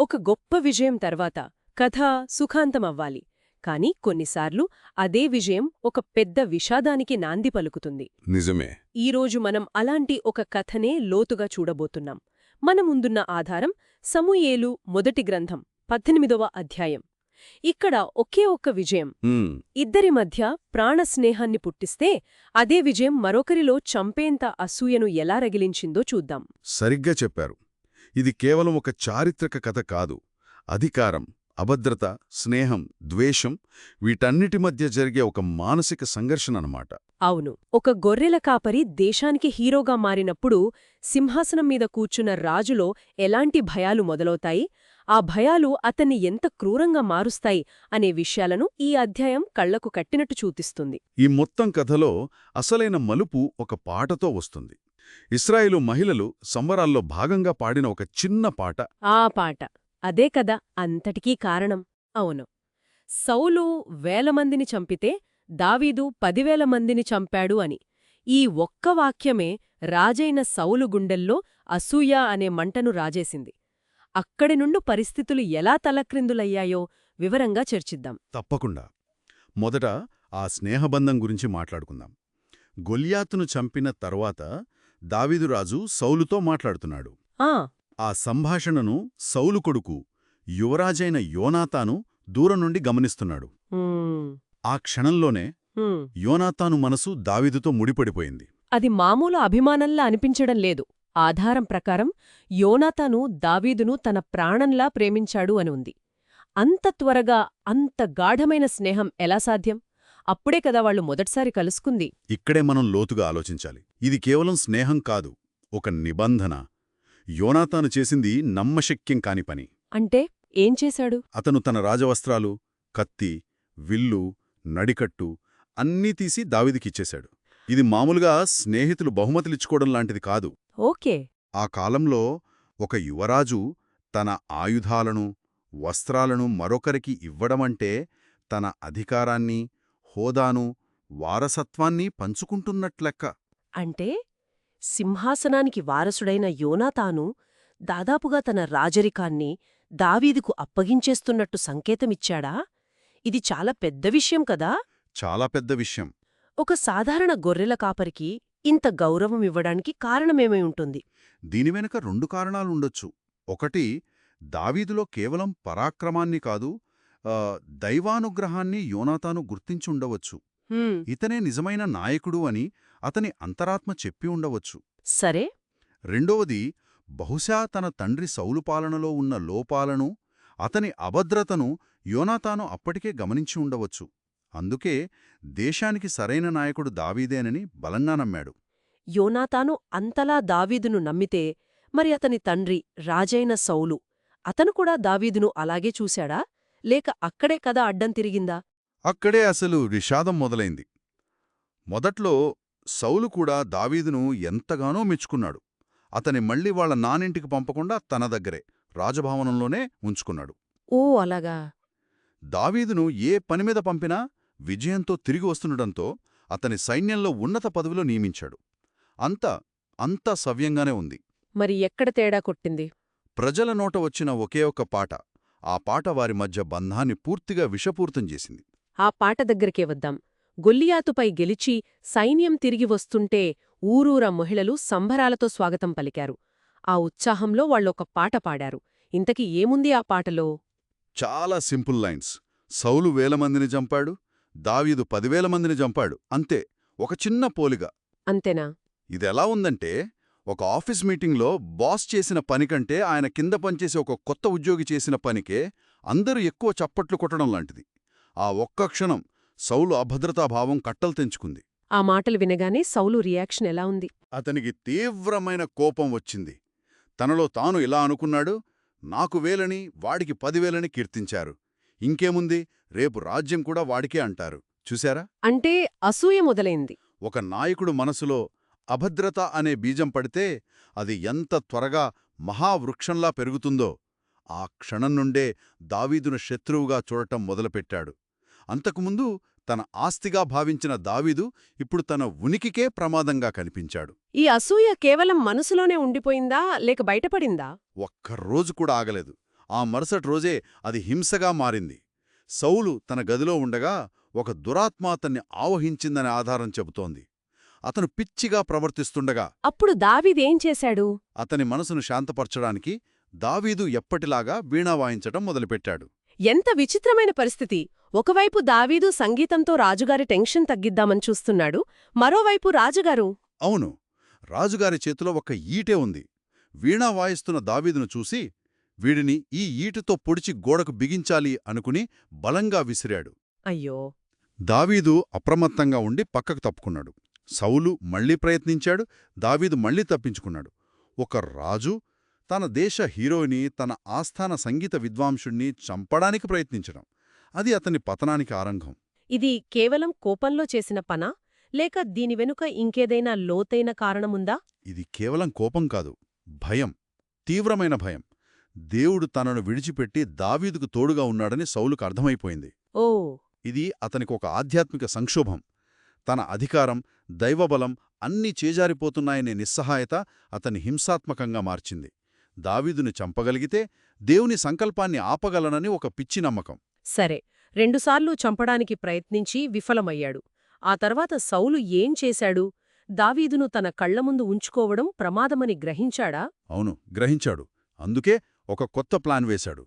ఒక గొప్ప విజయం తర్వాత కథ సుఖాంతమవ్వాలి. కాని కొన్నిసార్లు అదే విజయం ఒక పెద్ద విషాదానికి నాంది పలుకుతుంది. నిజమే. ఈరోజు మనం అలాంటి ఒక కథనే లోతుగా చూడబోతున్నాం. మన ముందున్న ఆధారం సమూయేలు మొదటి గ్రంథం 18వ అధ్యాయం. ఇక్కడ ఒకే ఒక్క విజయం ఇద్దరి మధ్య ప్రాణస్నేహాన్ని పుట్టిస్తే అదే విజయం మరొకరిలో చంపేంత అసూయను ఎలా రగిలించిందో చూద్దాం. సరిగ్గా చెప్పారు. ఇది కేవలం ఒక చారిత్రక కథ కాదు. అధికారం, అభద్రత, స్నేహం, ద్వేషం వీటన్నిటి మధ్య జరిగే ఒక మానసిక సంఘర్షణ అన్నమాట. అవును. ఒక గొర్రెల కాపరి దేశానికి హీరోగా మారినప్పుడు సింహాసనం మీద కూర్చున్న రాజులో ఎలాంటి భయాలు మొదలవుతాయి, ఆ భయాలు అతన్ని ఎంత క్రూరంగా మారుస్తాయి అనే విషయాలను ఈ అధ్యాయం కళ్లకు కట్టినట్టు చూపిస్తుంది. ఈ మొత్తం కథలో అసలైన మలుపు ఒక పాటతో వస్తుంది. ఇశ్రాయేలు మహిళలు సంబరాల్లో భాగంగా పాడిన ఒక చిన్న పాట. ఆ పాట అదే కదా అంతటికీ కారణం. అవును. సౌలు 1000 మందిని చంపితే దావీదు 10,000 మందిని చంపాడు అని. ఈ ఒక్క వాక్యమే రాజైన సౌలు గుండెల్లో అసూయ అనే మంటను రాజేసింది. అక్కడి నుండి పరిస్థితులు ఎలా తలక్రిందులయ్యాయో వివరంగా చర్చిద్దాం. తప్పకుండా. మొదట ఆ స్నేహబంధం గురించి మాట్లాడుకుందాం. గొల్యాతును చంపిన తర్వాత దావీదురాజు సౌలుతో మాట్లాడుతున్నాడు. ఆ సంభాషణను సౌలు కొడుకు యువరాజైన యోనాతాను దూరం నుండి గమనిస్తున్నాడు. ఆ క్షణంలోనే యోనాతాను మనసు దావీదుతో ముడిపడిపోయింది. అది మామూలు అభిమానంలా అనిపించడం లేదు. ఆధారం ప్రకారం యోనాతాను దావీదును తన ప్రాణంలా ప్రేమించాడు అని ఉంది. అంత త్వరగా అంత గాఢమైన స్నేహం ఎలా సాధ్యం? అప్పుడే కదా వాళ్లు మొదటిసారి కలుసుకుంది. ఇక్కడే మనం లోతుగా ఆలోచించాలి. ఇది కేవలం స్నేహం కాదు, ఒక నిబంధన. యోనాతాను చేసింది నమ్మశక్యం కాని పని. అంటే ఏం చేశాడు? అతను తన రాజవస్త్రాలు, కత్తి, విల్లు, నడికట్టు అన్నీ తీసి దావీదుకిచ్చేశాడు. ఇది మామూలుగా స్నేహితులు బహుమతులిచ్చుకోవడం లాంటిది కాదు. ఓకే. ఆ కాలంలో ఒక యువరాజు తన ఆయుధాలను, వస్త్రాలను మరొకరికి ఇవ్వడమంటే తన అధికారాన్ని, హోదాను, వారసత్వాన్ని పంచుకుంటున్నట్లెక్క. అంటే సింహాసనానికి వారసుడైన యోనాతాను దాదాపుగా తన రాజరికాన్ని దావీదుకు అప్పగించేస్తున్నట్టు సంకేతమిచ్చాడా? ఇది చాలా పెద్ద విషయం కదా. చాలా పెద్ద విషయం. ఒక సాధారణ గొర్రెల కాపరికి ఇంత గౌరవం ఇవ్వడానికి కారణమేమై ఉంటుంది? దీని వెనుక 2 కారణాలుండొచ్చు. ఒకటి, దావీదులో కేవలం పరాక్రమాన్ని కాదు, దైవానుగ్రహాన్ని యోనాతాను గుర్తించి ఉండవచ్చు. ఇతనే నిజమైన నాయకుడు అని అతని అంతరాత్మ చెప్పి ఉండవచ్చు. సరే. రెండవది, బహుశా తన తండ్రి సౌలు పాలనలో ఉన్న లోపాలను, అతని అభద్రతను యోనాతాను అప్పటికే గమనించి ఉండవచ్చు. అందుకే దేశానికి సరైన నాయకుడు దావీదేనని బలంగా నమ్మాడు. యోనాతాను అంతలా దావీదును నమ్మితే మరి అతని తండ్రి రాజైన సౌలు అతను కూడా దావీదును అలాగే చూశాడా, లేక అక్కడే కథ అడ్డం తిరిగిందా? అక్కడే అసలు విషాదం మొదలైంది. మొదట్లో సౌలు కూడా దావీదును ఎంతగానో మెచ్చుకున్నాడు. అతని మళ్లీ వాళ్ల నానింటికి పంపకుండా తన దగ్గరే రాజభవనంలోనే ఉంచుకున్నాడు. ఓ అలాగా. దావీదును ఏ పనిమీద పంపినా విజయంతో తిరిగి వస్తుండటంతో అతని సైన్యంలో ఉన్నత పదవిలో నియమించాడు. అంతా సవ్యంగానే ఉంది. మరి ఎక్కడ తేడా కొట్టింది? ప్రజల నోట వచ్చిన ఒకే ఒక్క పాట. ఆ పాట వారి మధ్య బంధాన్ని పూర్తిగా విషపూరితం చేసింది. ఆ పాట దగ్గరికే వద్దాం. గొల్లియాతుపై గెలిచి సైన్యం తిరిగి వస్తుంటే ఊరూరా మహిళలు సంబరాలతో స్వాగతం పలికారు. ఆ ఉత్సాహంలో వాళ్లొక పాట పాడారు. ఇంతకీ ఏముంది ఆ పాటలో? చాలా సింపుల్ లైన్స్. సౌలు 1000 మందిని చంపాడు, దావీదు 10,000 మందిని చంపాడు. అంతే. ఒక చిన్న పోలిక. అంతేనా? ఇదెలా ఉందంటే, ఒక ఆఫీస్ మీటింగ్లో బాస్ చేసిన పనికంటే ఆయన కింద పనిచేసే ఒక కొత్త ఉద్యోగి చేసిన పనికే అందరూ ఎక్కువ చప్పట్లు కొట్టడం లాంటిది. ఆ ఒక్క క్షణం సౌలు అభద్రతాభావం కట్టలు తెంచుకుంది. ఆ మాటలు వినగానే సౌలు రియాక్షన్ ఎలా ఉంది? అతనికి తీవ్రమైన కోపం వచ్చింది. తనలో తాను ఇలా అనుకున్నాడు, నాకు 1000ని వాడికి 10,000ని కీర్తించారు. ఇంకేముంది, రేపు రాజ్యం కూడా వాడికే అంటారు. చూశారా? అంటే అసూయ మొదలైంది. ఒక నాయకుడు మనసులో అభద్రత అనే బీజం పడితే అది ఎంత త్వరగా మహావృక్షంలా పెరుగుతుందో. ఆ క్షణం నుండే దావీదును శత్రువుగా చూడటం మొదలుపెట్టాడు. అంతకుముందు తన ఆస్తిగా భావించిన దావీదు ఇప్పుడు తన ఉనికికే ప్రమాదంగా కనిపించాడు. ఈ అసూయ కేవలం మనసులోనే ఉండిపోయిందా లేక బయటపడిందా? ఒక్కరోజు కూడా ఆగలేదు. ఆ మరుసటి రోజే అది హింసగా మారింది. సౌలు తన గదిలో ఉండగా ఒక దురాత్మ అతన్ని ఆవహించిందనే ఆధారం చెబుతోంది. అతను పిచ్చిగా ప్రవర్తిస్తుండగా అప్పుడు దావీదేం చేశాడు? అతని మనసును శాంతపరచడానికి దావీదు ఎప్పటిలాగా వీణా వాయించటం మొదలుపెట్టాడు. ఎంత విచిత్రమైన పరిస్థితి! ఒకవైపు దావీదు సంగీతంతో రాజుగారి టెన్షన్ తగ్గిద్దామని చూస్తున్నాడు, మరోవైపు రాజుగారు. అవును, రాజుగారి చేతిలో ఒక ఈటె ఉంది. వీణా వాయిస్తున్న దావీదును చూసి, వీడిని ఈ ఈటెతో పొడిచి గోడకు బిగించాలి అనుకుని బలంగా విసిరాడు. అయ్యో! దావీదు అప్రమత్తంగా ఉండి పక్కకు తప్పుకున్నాడు. సౌలు మళ్లీ ప్రయత్నించాడు. దావీదు మళ్లీ తప్పించుకున్నాడు. ఒక రాజు తన దేశ హీరోని, తన ఆస్థాన సంగీత విద్వాంసుణ్ణి చంపడానికి ప్రయత్నించడం, అది అతని పతనానికి ఆరంభం. ఇది కేవలం కోపంలో చేసిన పనా? లేక దీని వెనుక ఇంకేదైనా లోతైన కారణముందా? ఇది కేవలం కోపం కాదు, భయం, తీవ్రమైన భయం. దేవుడు తనను విడిచిపెట్టి దావీదుకు తోడుగా ఉన్నాడని సౌలుకు అర్థమైపోయింది. ఓ! ఇది అతనికొక ఆధ్యాత్మిక సంక్షోభం. తన అధికారం, దైవబలం అన్నీ చేజారిపోతున్నాయనే నిస్సహాయత అతన్ని హింసాత్మకంగా మార్చింది. దావీదుని చంపగలిగితే దేవుని సంకల్పాన్ని ఆపగలనని ఒక పిచ్చి నమ్మకం. సరే, రెండుసార్లు చంపడానికి ప్రయత్నించి విఫలమయ్యాడు. ఆ తర్వాత సౌలు ఏం చేశాడు? దావీదును తన కళ్లముందు ఉంచుకోవడం ప్రమాదమని గ్రహించాడా? అవును, గ్రహించాడు. అందుకే ఒక కొత్త ప్లాన్ వేశాడు.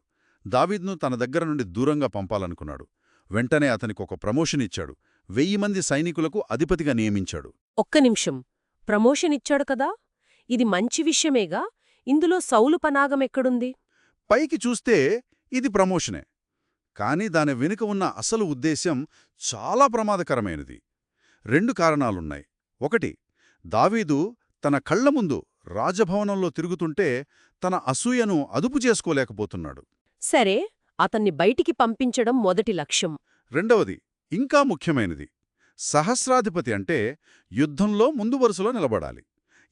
దావీదును తన దగ్గర నుండి దూరంగా పంపాలనుకున్నాడు. వెంటనే అతనికొక ప్రమోషన్ ఇచ్చాడు. 1000 మంది సైనికులకు అధిపతిగా నియమించాడు. ఒక్క నిమిషం, ప్రమోషన్ ఇచ్చాడు కదా? ఇది మంచి విషయమేగా? ఇందులో సౌలు పనాగమెక్కడుంది? పైకి చూస్తే ఇది ప్రమోషనే, కాని దాని వెనుక ఉన్న అసలు ఉద్దేశ్యం చాలా ప్రమాదకరమైనది. 2 కారణాలున్నాయి. ఒకటి, దావీదు తన కళ్ల ముందు రాజభవనంలో తిరుగుతుంటే తన అసూయను అదుపు చేసుకోలేకపోతున్నాడు. సరే, అతన్ని బయటికి పంపించడం మొదటి లక్ష్యం. రెండవది, ఇంకా ముఖ్యమైనది, సహస్రాధిపతి అంటే యుద్ధంలో ముందు వరుసలో నిలబడాలి.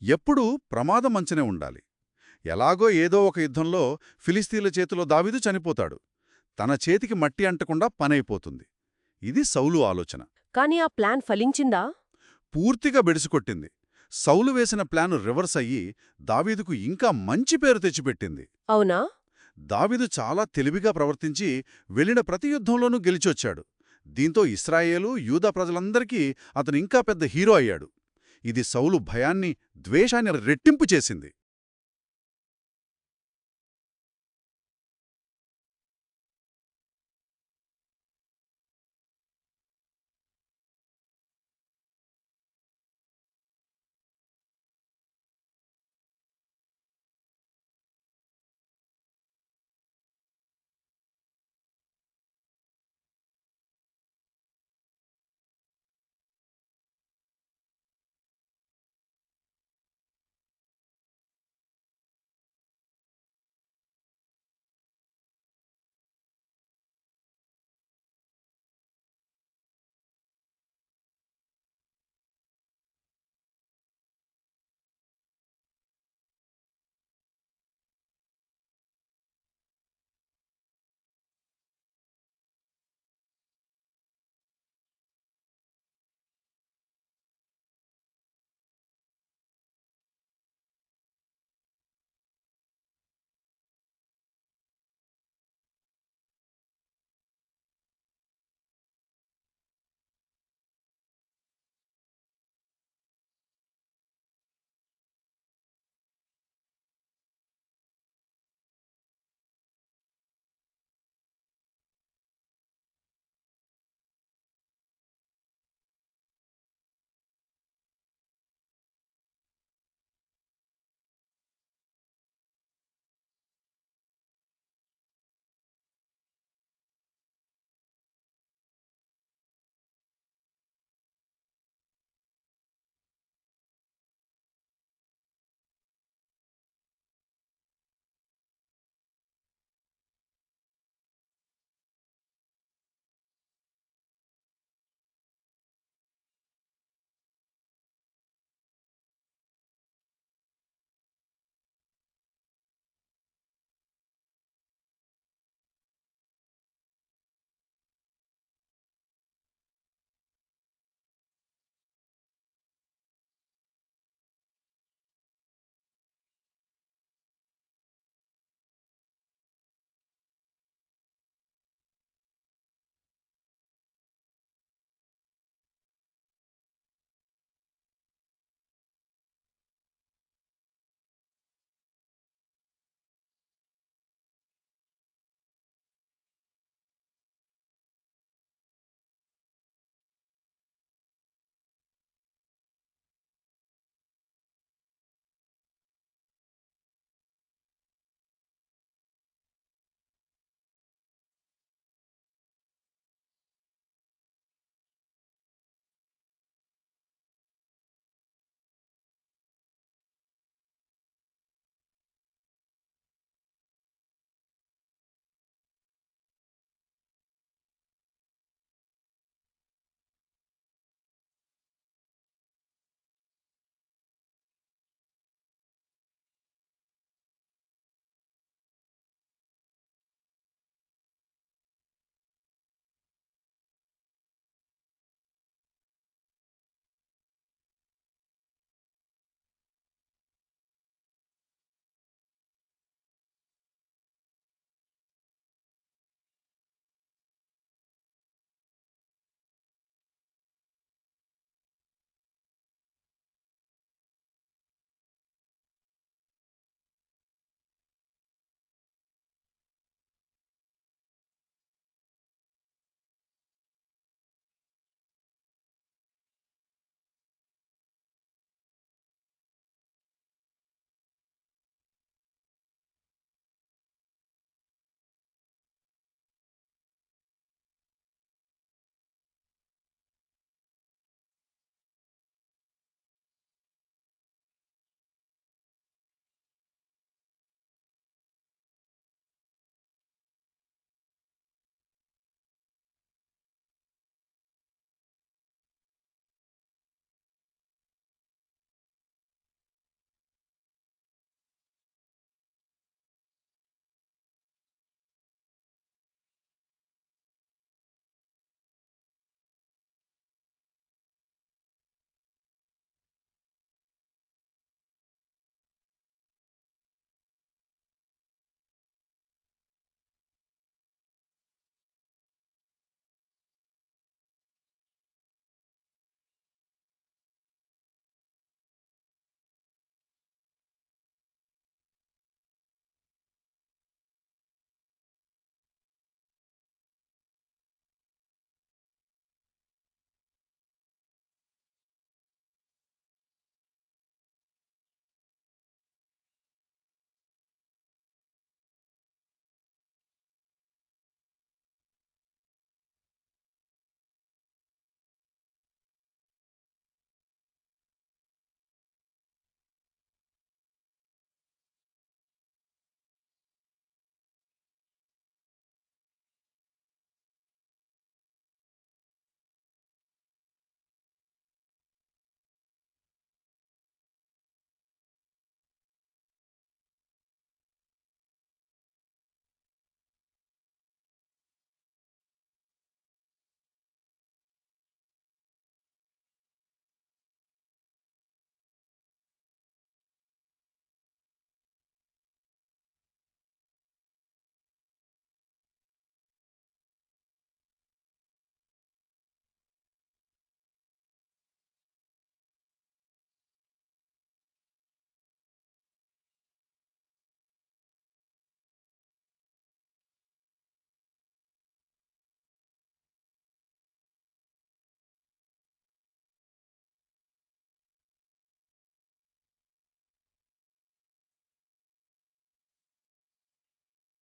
ఎప్పుడూ ప్రమాదమంచనే ఉండాలి. ఎలాగో ఏదో ఒక యుద్ధంలో ఫిలిస్తీన్ల చేతిలో దావీదు చనిపోతాడు. తన చేతికి మట్టి అంటకుండా పనైపోతుంది. ఇది సౌలు ఆలోచన. కాని ఆ ప్లాన్ ఫలించిందా? పూర్తిగా బెడిసికొట్టింది. సౌలు వేసిన ప్లాను రివర్స్ అయ్యి దావీదుకు ఇంకా మంచి పేరు తెచ్చిపెట్టింది. అవునా? దావీదు చాలా తెలివిగా ప్రవర్తించి వెళ్ళిన ప్రతి యుద్ధంలోనూ గెలిచొచ్చాడు. దీంతో ఇశ్రాయేలు, యూదా ప్రజలందరికీ అతను ఇంకా పెద్ద హీరో అయ్యాడు. ఇది సౌలు భయాన్ని, ద్వేషాన్ని రెట్టింపు చేసింది.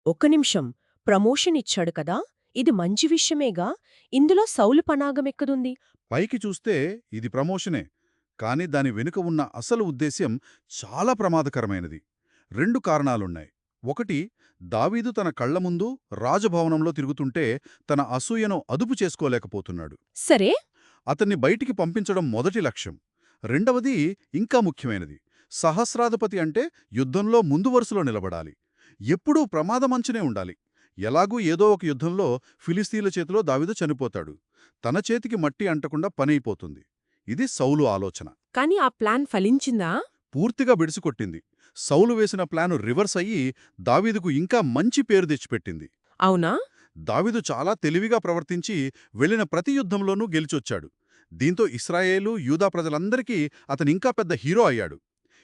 ఒక్క నిమిషం, ప్రమోషన్ ఇచ్చాడు కదా, ఇది మంచి విషయమేగా, ఇందులో సౌలు పనాగమెక్కడుంది? పైకి చూస్తే ఇది ప్రమోషనే, కాని దాని వెనుక ఉన్న అసలు ఉద్దేశ్యం చాలా ప్రమాదకరమైనది. 2 కారణాలున్నాయి. ఒకటి, దావీదు తన కళ్ల ముందు రాజభవనంలో తిరుగుతుంటే తన అసూయను అదుపు చేసుకోలేకపోతున్నాడు. సరే. అతన్ని బయటికి పంపించడం మొదటి లక్ష్యం. రెండవది ఇంకా ముఖ్యమైనది. సహస్రాధిపతి అంటే యుద్ధంలో ముందు వరుసలో నిలబడాలి. ఎప్పుడూ ప్రమాదమంచునే ఉండాలి. ఎలాగూ ఏదో ఒక యుద్ధంలో ఫిలిస్తీన్ల చేతిలో దావీదు చనిపోతాడు. తన చేతికి మట్టి అంటకుండా పనైపోతుంది. ఇది సౌలు ఆలోచన. కాని ఆ ప్లాన్ ఫలించిందా? పూర్తిగా బిడిసికొట్టింది. సౌలు వేసిన ప్లాను రివర్స్ అయ్యి దావీదుకు ఇంకా మంచి పేరు తెచ్చిపెట్టింది. అవునా? దావీదు చాలా తెలివిగా ప్రవర్తించి వెళ్ళిన ప్రతి యుద్ధంలోనూ గెలిచొచ్చాడు. దీంతో ఇశ్రాయేలు, యూదా ప్రజలందరికీ అతనింకా పెద్ద హీరో అయ్యాడు.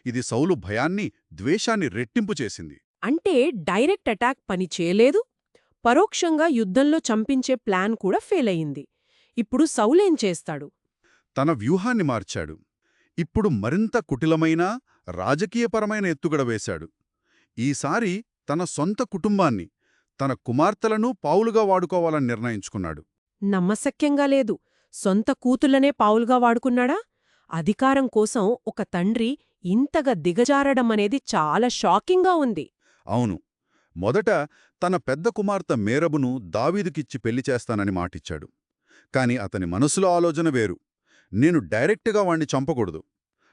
ఇది సౌలు భయాన్ని, ద్వేషాన్ని రెట్టింపు చేసింది. అంటే డైరెక్ట్ అటాక్ పని చేయలేదు, పరోక్షంగా యుద్ధంలో చంపించే ప్లాన్ కూడా ఫెయిల్ అయింది. ఇప్పుడు సౌలేం చేస్తాడు? తన వ్యూహాన్ని మార్చాడు. ఇప్పుడు మరింత కుటిలమైన, రాజకీయపరమైన ఎత్తుగడ వేశాడు. ఈసారి తన సొంత కుటుంబాన్ని, తన కుమార్తెలను పావులుగా వాడుకోవాలని నిర్ణయించుకున్నాడు. నమ్మశక్యంగా లేదు. సొంత కూతుళ్లనే పావులుగా వాడుకున్నాడా? అధికారం కోసం ఒక తండ్రి ఇంతగా దిగజారడమనేది చాలా షాకింగ్గా ఉంది. అవును. మొదట తన పెద్ద కుమార్తె మేరబును దావీదుకిచ్చి పెళ్లి చేస్తానని మాటిచ్చాడు. కాని అతని మనసులో ఆలోచన వేరు. నేను డైరెక్టుగా వాణ్ణి చంపకూడదు.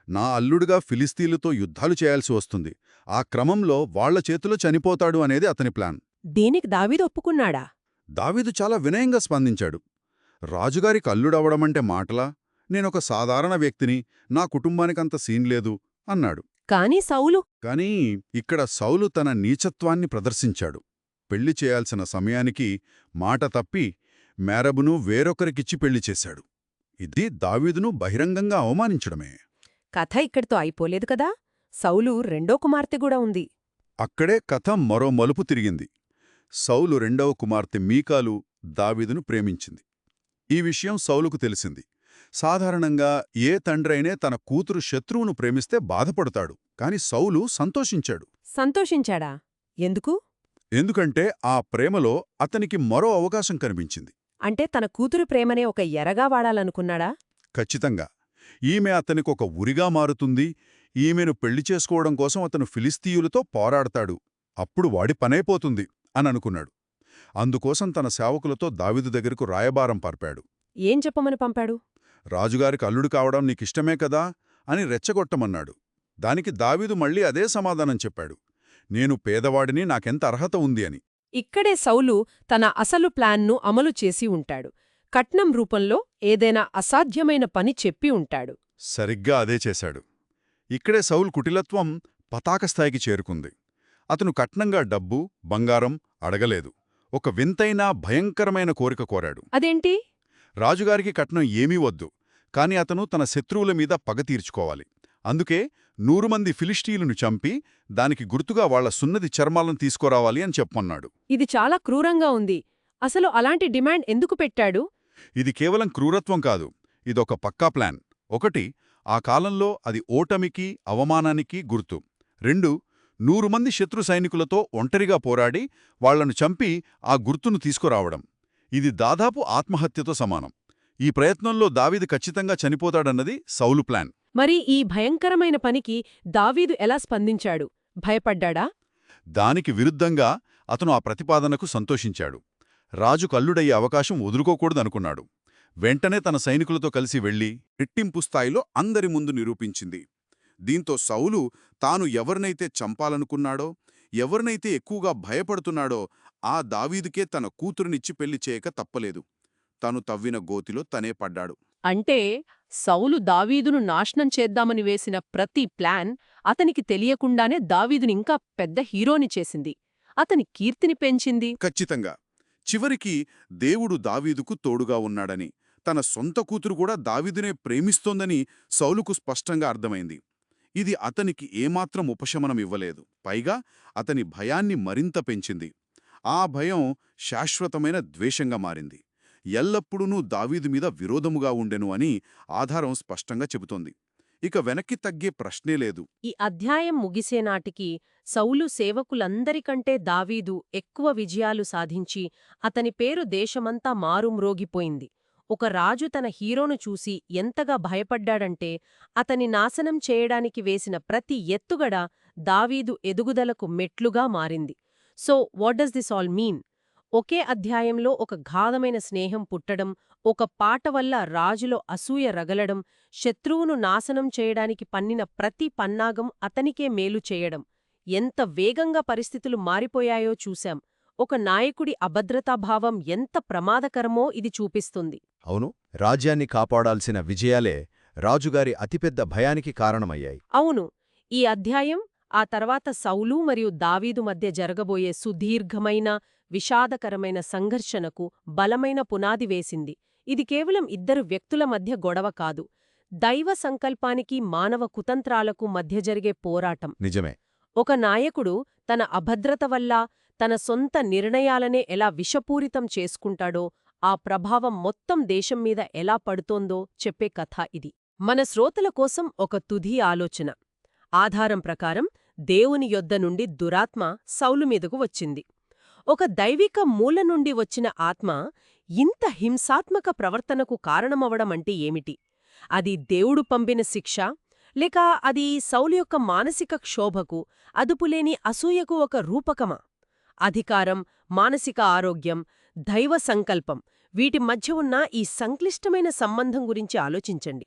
నా అల్లుడుగా ఫిలిస్తీన్లతో యుద్ధాలు చేయాల్సి వస్తుంది. ఆ క్రమంలో వాళ్ల చేతిలో చనిపోతాడు అనేది అతని ప్లాన్. దీనికి దావీదు ఒప్పుకున్నాడా? దావీదు చాలా వినయంగా స్పందించాడు. రాజుగారికి అల్లుడవడమంటే మాటలా? నేనొక సాధారణ వ్యక్తిని, నా కుటుంబానికంత సీన్ లేదు అన్నాడు. కాని సౌలు? కాని ఇక్కడ సౌలు తన నీచత్వాన్ని ప్రదర్శించాడు. పెళ్లి చేయాల్సిన సమయానికి మాట తప్పి మేరబును వేరొకరికిచ్చి పెళ్లి చేశాడు. ఇది దావీదును బహిరంగంగా అవమానించడమే. కథ ఇక్కడితో అయిపోలేదు కదా, సౌలు రెండో కుమార్తె కూడా ఉంది. అక్కడే కథ మరో మలుపు తిరిగింది. సౌలు రెండవ కుమార్తె మీకాలు దావీదును ప్రేమించింది. ఈ విషయం సౌలుకు తెలిసింది. సాధారణంగా ఏ తండ్రైనే తన కూతురు శత్రువును ప్రేమిస్తే బాధపడతాడు. కాని సౌలు సంతోషించాడు. సంతోషించాడా? ఎందుకు? ఎందుకంటే ఆ ప్రేమలో అతనికి మరో అవకాశం కనిపించింది. అంటే తన కూతురు ప్రేమనే ఒక ఎరగా వాడాలనుకున్నాడా? ఖచ్చితంగా. ఈమె అతనికొక ఉరిగా మారుతుంది. ఈమెను పెళ్లి చేసుకోవడం కోసం అతను ఫిలిస్తీయులతో పోరాడతాడు. అప్పుడు వాడి పనైపోతుంది అని అనుకున్నాడు. అందుకోసం తన సేవకులతో దావీదు దగ్గరకు రాయబారం పంపాడు. ఏం చెప్పమని పంపాడు? రాజుగారికి అల్లుడు కావడం నీకిష్టమే కదా అని రెచ్చగొట్టమన్నాడు. దానికి దావీదు మళ్ళీ అదే సమాధానం చెప్పాడు. నేను పేదవాడిని, నాకెంత అర్హత ఉంది అని. ఇక్కడే సౌలు తన అసలు ప్లాన్ను అమలు చేసి ఉంటాడు. కట్నం రూపంలో ఏదైనా అసాధ్యమైన పని చెప్పి ఉంటాడు. సరిగ్గా అదే చేశాడు. ఇక్కడే సౌలు కుటిలత్వం పతాకస్థాయికి చేరుకుంది. అతను కట్నంగా డబ్బు, బంగారం అడగలేదు. ఒక వింతైన, భయంకరమైన కోరిక కోరాడు. అదేంటి? రాజుగారికి కట్నం ఏమీ వద్దు, కాని అతను తన శత్రువుల మీద పగ తీర్చుకోవాలి. అందుకే 100 మంది ఫిలిష్టీయులను చంపి దానికి గుర్తుగా వాళ్ల సున్నది చర్మాలను తీసుకురావాలి అని చెప్పమన్నాడు. ఇది చాలా క్రూరంగా ఉంది. అసలు అలాంటి డిమాండ్ ఎందుకు పెట్టాడు? ఇది కేవలం క్రూరత్వం కాదు, ఇదొక పక్కా ప్లాన్. 1, ఆ కాలంలో అది ఓటమికి, అవమానానికి గుర్తు. 2, 100 మంది శత్రు సైనికులతో ఒంటరిగా పోరాడి వాళ్లను చంపి ఆ గుర్తును తీసుకురావడం. ఇది దాదాపు ఆత్మహత్యతో సమానం. ఈ ప్రయత్నంలో దావీదు ఖచ్చితంగా చనిపోతాడన్నది సౌలు ప్లాన్. మరి ఈ భయంకరమైన పనికి దావీదు ఎలా స్పందించాడు? భయపడ్డాడా? దానికి విరుద్ధంగా అతను ఆ ప్రతిపాదనకు సంతోషించాడు. రాజు కల్లుడయ్యే అవకాశం వదులుకోకూడదనుకున్నాడు. వెంటనే తన సైనికులతో కలిసి వెళ్లి రెట్టింపు స్థాయిలో అందరి ముందు నిరూపించింది. దీంతో సౌలు తాను ఎవరినైతే చంపాలనుకున్నాడో, ఎవరినైతే ఎక్కువగా భయపడుతున్నాడో ఆ దావీదుకే తన కూతురునిచ్చి పెళ్లి చేయక తప్పలేదు. తను తవ్విన గోతిలో తనే పడ్డాడు. అంటే సౌలు దావీదును నాశనం చేద్దామని వేసిన ప్రతి ప్లాన్ అతనికి తెలియకుండానే దావీదునింకా పెద్ద హీరోని చేసింది, అతని కీర్తిని పెంచింది. ఖచ్చితంగా. చివరికి దేవుడు దావీదుకు తోడుగా ఉన్నాడని, తన సొంత కూతురు కూడా దావీదునే ప్రేమిస్తోందని సౌలుకు స్పష్టంగా అర్థమైంది. ఇది అతనికి ఏమాత్రం ఉపశమనం ఇవ్వలేదు. పైగా అతని భయాన్ని మరింత పెంచింది. ఆ భయం శాశ్వతమైన ద్వేషంగా మారింది. ఎల్లప్పుడూ దావీదు మీద విరోధముగా ఉండెను అని ఆధారం స్పష్టంగా చెబుతోంది. ఇక వెనక్కి తగ్గే ప్రశ్నే లేదు. ఈ అధ్యాయం ముగిసేనాటికి సౌలు సేవకులందరికంటే దావీదు ఎక్కువ విజయాలు సాధించి అతని పేరు దేశమంతా మారుమ్రోగిపోయింది. ఒక రాజు తన హీరోను చూసి ఎంతగా భయపడ్డాడంటే అతని నాశనం చేయడానికి వేసిన ప్రతి ఎత్తుగడ దావీదు ఎదుగుదలకు మెట్లుగా మారింది. So what does this all mean? ఒకే అధ్యాయంలో ఒక గాఢమైన స్నేహం పుట్టడం, ఒక పాట వల్ల రాజులో అసూయ రగలడం, శత్రువును నాశనం చేయడానికి పన్నిన ప్రతి పన్నాగం అతనికే మేలు చేయడం, ఎంత వేగంగా పరిస్థితులు మారిపోయాయో చూశాం. ఒక నాయకుడి అభద్రతాభావం ఎంత ప్రమాదకరమో ఇది చూపిస్తుంది. అవును, రాజ్యాన్ని కాపాడాల్సిన విజయాలే రాజుగారి అతిపెద్ద భయానికి కారణమయ్యాయి. అవును, ఈ అధ్యాయం ఆ తర్వాత సౌలు మరియు దావీదు మధ్య జరగబోయే సుదీర్ఘమైన, విషాదకరమైన సంఘర్షణకు బలమైన పునాది వేసింది. ఇది కేవలం ఇద్దరు వ్యక్తుల మధ్య గొడవ కాదు, దైవ సంకల్పానికి మానవ కుతంత్రాలకు మధ్య జరిగే పోరాటం. నిజమే. ఒక నాయకుడు తన అభద్రత వల్ల తన సొంత నిర్ణయాలనే ఎలా విషపూరితం చేసుకుంటాడో, ఆ ప్రభావం మొత్తం దేశం మీద ఎలా పడుతోందో చెప్పే కథ ఇది. మన శ్రోతల కోసం ఒక తుది ఆలోచన. ఆధారం ప్రకారం దేవుని యొద్ద నుండి దురాత్మ సౌలు మీదకు వచ్చింది. ఒక దైవిక మూల నుండి వచ్చిన ఆత్మ ఇంత హింసాత్మక ప్రవర్తనకు కారణమవడమంటే ఏమిటి? అది దేవుడు పంపిన శిక్ష, లేక అది సౌలు యొక్క మానసిక క్షోభకు, అదుపులేని అసూయకు ఒక రూపకమా? అధికారం, మానసిక ఆరోగ్యం, దైవ సంకల్పం, వీటి మధ్య ఉన్న ఈ సంక్లిష్టమైన సంబంధం గురించి ఆలోచించండి.